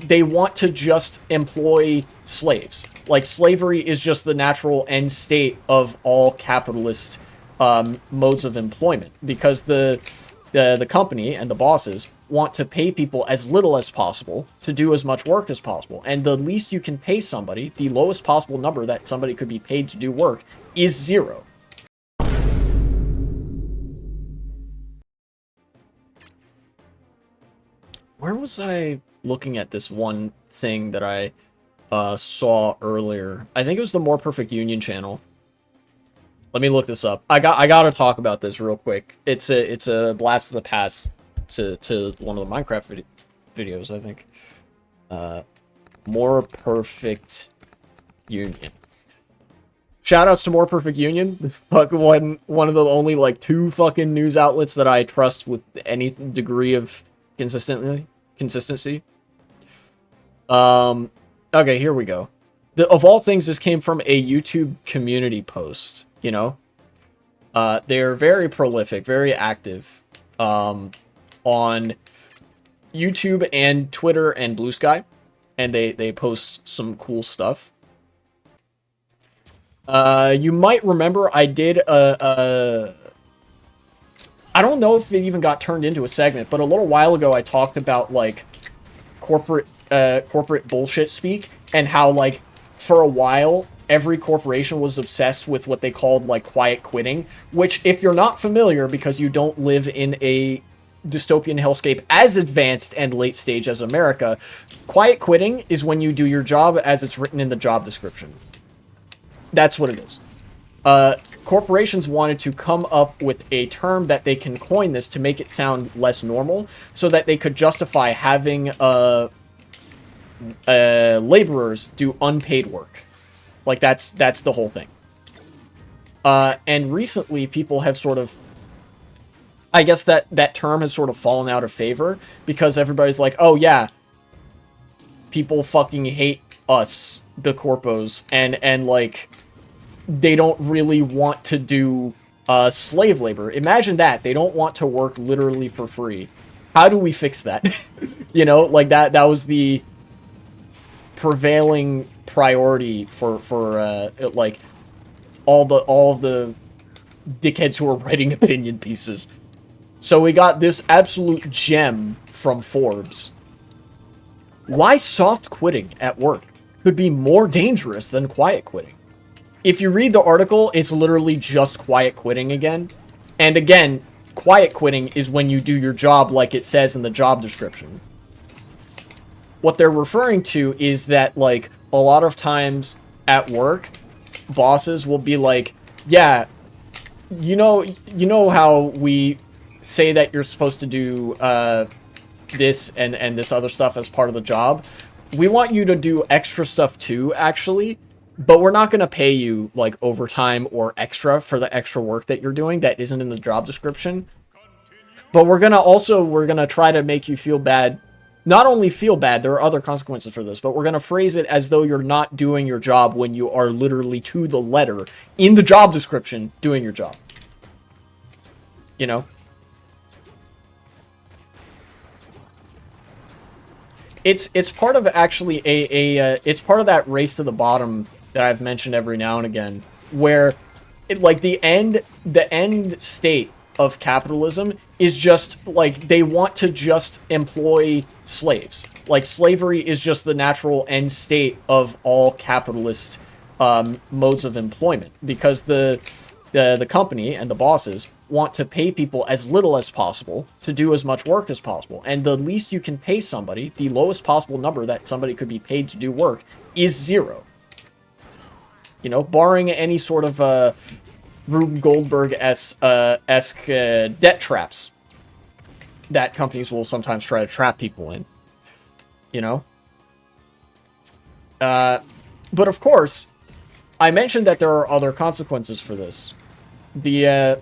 they want to just employ slaves. Like, slavery is just the natural end state of all capitalist modes of employment, because the company and the bosses want to pay people as little as possible to do as much work as possible. And the least you can pay somebody, the lowest possible number that somebody could be paid to do work, is 0. Where was I looking at this one thing that I saw earlier? I think it was the More Perfect Union channel. Let me look this up. I gotta talk about this real quick. It's a blast of the past to one of the Minecraft videos, I think. More Perfect Union. Shoutouts to More Perfect Union. Fucking one of the only like 2 fucking news outlets that I trust with any degree of consistency. Okay, here we go. Of all things, this came from a YouTube community post, you know? They're very prolific, very active on YouTube and Twitter and Blue Sky, and they post some cool stuff. You might remember I did I don't know if it even got turned into a segment, but a little while ago I talked about, like, corporate bullshit speak, and how, like, for a while every corporation was obsessed with what they called, like, quiet quitting, which, if you're not familiar because you don't live in a dystopian hellscape as advanced and late stage as America, quiet quitting is when you do your job as it's written in the job description. That's what it is. Corporations wanted to come up with a term that they can coin this to make it sound less normal, so that they could justify having laborers do unpaid work. Like, that's the whole thing. And recently, people have sort of... I guess that term has sort of fallen out of favor, because everybody's like, oh yeah, people fucking hate us, the corpos, and like... they don't really want to do slave labor. Imagine that. They don't want to work literally for free. How do we fix that? You know, like that was the prevailing priority for like all of the dickheads who are writing opinion pieces. So we got this absolute gem from Forbes. Why soft quitting at work could be more dangerous than quiet quitting. If you read the article, it's literally just quiet quitting again. And again, quiet quitting is when you do your job like it says in the job description. What they're referring to is that, like, a lot of times at work, bosses will be like, yeah, you know how we say that you're supposed to do this and this other stuff as part of the job? We want you to do extra stuff too, actually. But we're not going to pay you, like, overtime or extra for the extra work that you're doing that isn't in the job description. But we're going to try to make you feel bad. Not only feel bad, there are other consequences for this, but we're going to phrase it as though you're not doing your job when you are literally to the letter in the job description doing your job. You know? It's part of actually it's part of that race to the bottom that I've mentioned every now and again, where like the end state of capitalism is just like they want to just employ slaves. Like, slavery is just the natural end state of all capitalist modes of employment, because the company and the bosses want to pay people as little as possible to do as much work as possible. And the least you can pay somebody, the lowest possible number that somebody could be paid to do work, is 0. You know, barring any sort of Rube Goldberg-esque debt traps that companies will sometimes try to trap people in. You know? But of course, I mentioned that there are other consequences for this. The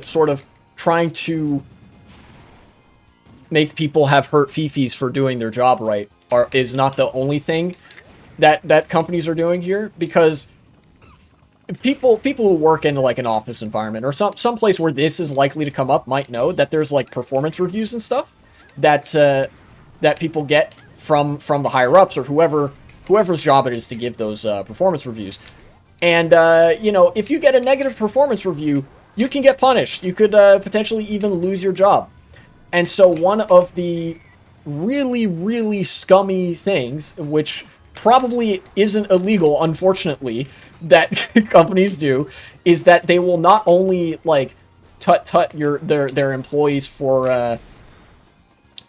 sort of trying to make people have hurt fifis for doing their job right is not the only thing that companies are doing here, because people who work in, like, an office environment or some place where this is likely to come up might know that there's, like, performance reviews and stuff that that people get from the higher ups or whoever's job it is to give those performance reviews. And you know, if you get a negative performance review, you can get punished. You could potentially even lose your job. And so one of the really, really scummy things, which probably isn't illegal, unfortunately, that companies do, is that they will not only like tut their employees for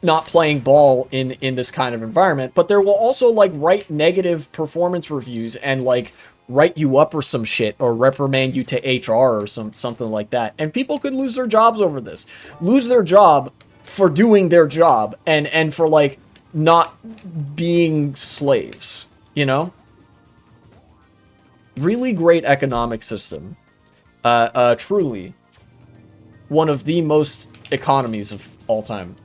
not playing ball in this kind of environment, but there will also like write negative performance reviews and like write you up or some shit or reprimand you to HR or something like that. And people could lose their jobs over this. Lose their job for doing their job and for like not being slaves, you know? Really great economic system. Truly one of the most economies of all time.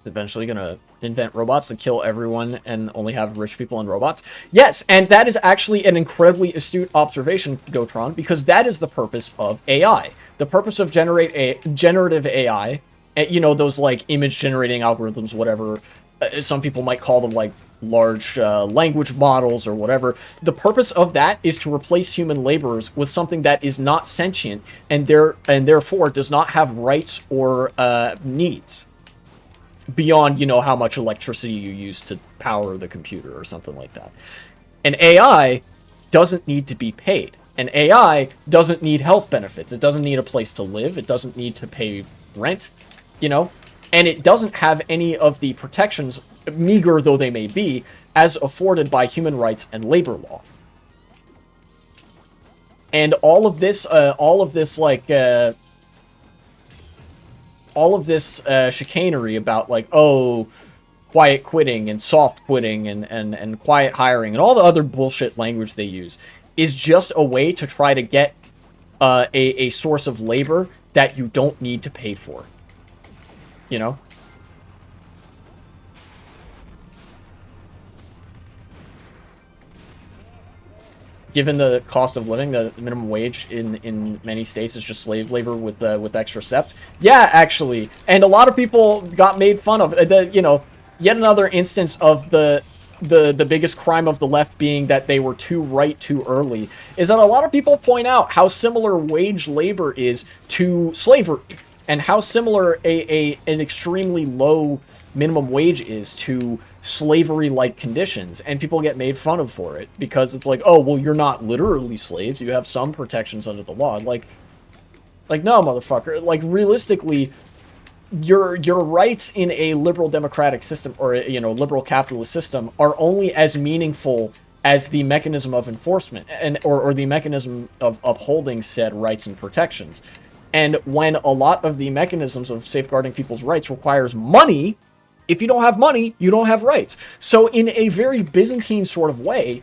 Eventually gonna invent robots that kill everyone and only have rich people and robots. Yes, and that is actually an incredibly astute observation, Gotron, because that is the purpose of AI. The purpose of generative AI, you know, those like image generating algorithms, whatever, some people might call them like large language models or whatever. The purpose of that is to replace human laborers with something that is not sentient and therefore does not have rights or needs beyond, you know, how much electricity you use to power the computer or something like that. And AI doesn't need to be paid. And AI doesn't need health benefits. It doesn't need a place to live. It doesn't need to pay rent, you know? And it doesn't have any of the protections, meager though they may be, as afforded by human rights and labor law. And all of this chicanery about like, oh, quiet quitting and soft quitting and quiet hiring and all the other bullshit language they use is just a way to try to get a source of labor that you don't need to pay for. You know? Given the cost of living, the minimum wage in many states is just slave labor with extra steps. Yeah, actually, and a lot of people got made fun of. You know, yet another instance of the biggest crime of the left being that they were too right too early. Is that a lot of people point out how similar wage labor is to slavery, and how similar an extremely low minimum wage is to slavery-like conditions, and people get made fun of for it because it's like, oh, well, you're not literally slaves, you have some protections under the law. Like no, motherfucker. Like, realistically, your rights in a liberal democratic system or, you know, liberal capitalist system are only as meaningful as the mechanism of enforcement or the mechanism of upholding said rights and protections. And when a lot of the mechanisms of safeguarding people's rights requires money, if you don't have money, you don't have rights. So in a very Byzantine sort of way,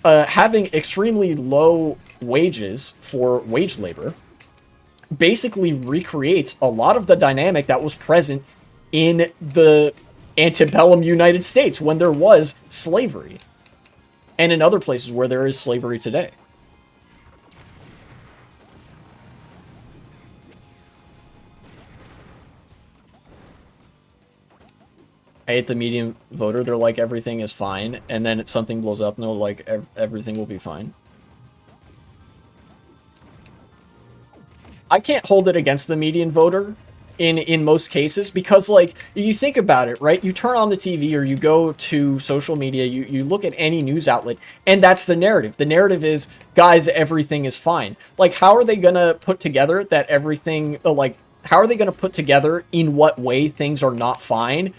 having extremely low wages for wage labor basically recreates a lot of the dynamic that was present in the antebellum United States when there was slavery, and in other places where there is slavery today. I hate the median voter. They're like, everything is fine, and then something blows up, and they're like, everything will be fine. I can't hold it against the median voter in most cases, because, like, you think about it, right? You turn on the TV or you go to social media, you look at any news outlet, and that's the narrative. The narrative is, guys, everything is fine. Like, how are they gonna put together that everything, like, how are they gonna put together in what way things are not fine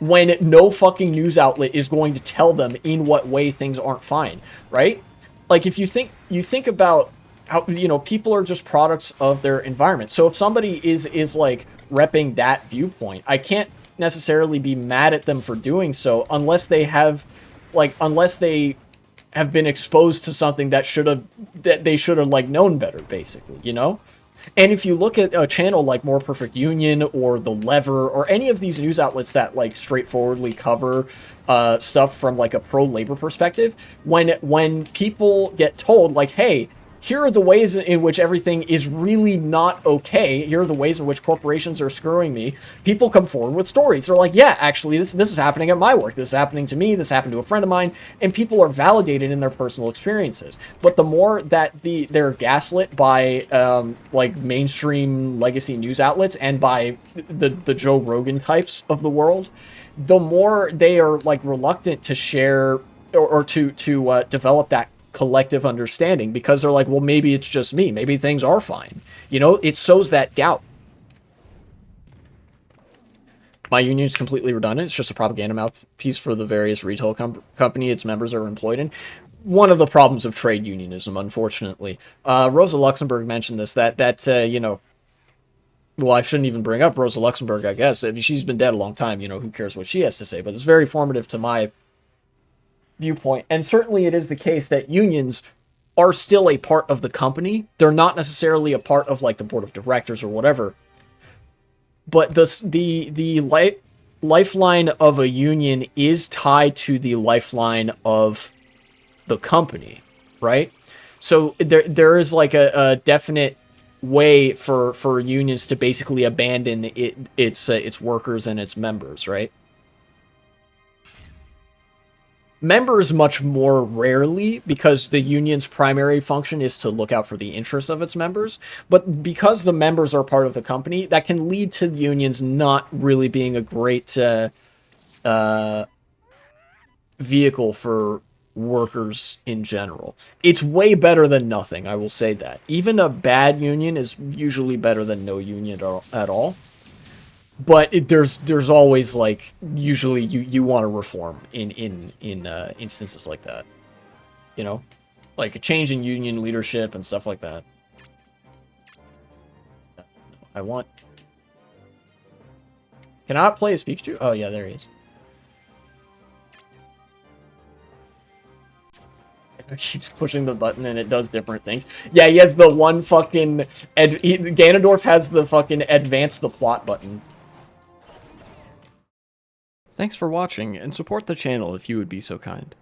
when no fucking news outlet is going to tell them in what way things aren't fine, right? Like, if you think about how, you know, people are just products of their environment. So if somebody is like repping that viewpoint, I can't necessarily be mad at them for doing so unless they have been exposed to something that they should have like known better, basically, you know? And if you look at a channel like More Perfect Union or The Lever or any of these news outlets that like straightforwardly cover stuff from like a pro-labor perspective, when people get told like, hey, here are the ways in which everything is really not okay. Here are the ways in which corporations are screwing me. People come forward with stories. They're like, yeah, actually, this is happening at my work. This is happening to me. This happened to a friend of mine. And people are validated in their personal experiences. But the more that they're gaslit by like mainstream legacy news outlets and by the Joe Rogan types of the world, the more they are like reluctant to share or to develop that collective understanding, because they're like, well, maybe it's just me. Maybe things are fine. You know, it sows that doubt. My union is completely redundant. It's just a propaganda mouthpiece for the various retail company its members are employed in. One of the problems of trade unionism, unfortunately. Rosa Luxemburg mentioned this, that you know, well, I shouldn't even bring up Rosa Luxemburg, I guess. I mean, she's been dead a long time, you know, who cares what she has to say, but it's very formative to my viewpoint. And certainly it is the case that unions are still a part of the company. They're not necessarily a part of like the board of directors or whatever. But the lifeline of a union is tied to the lifeline of the company, right? So there is like a definite way for unions to basically abandon its workers and its members, right? Members much more rarely, because the union's primary function is to look out for the interests of its members. But because the members are part of the company, that can lead to unions not really being a great vehicle for workers in general. It's way better than nothing, I will say that. Even a bad union is usually better than no union at all. But there's always like, usually you want to reform in instances like that, you know, like a change in union leadership and stuff like that. Can I play as Pikachu? Oh yeah, there he is. It keeps pushing the button and it does different things. Yeah, he has the one fucking Ganondorf has the fucking advance the plot button. Thanks for watching, and support the channel if you would be so kind.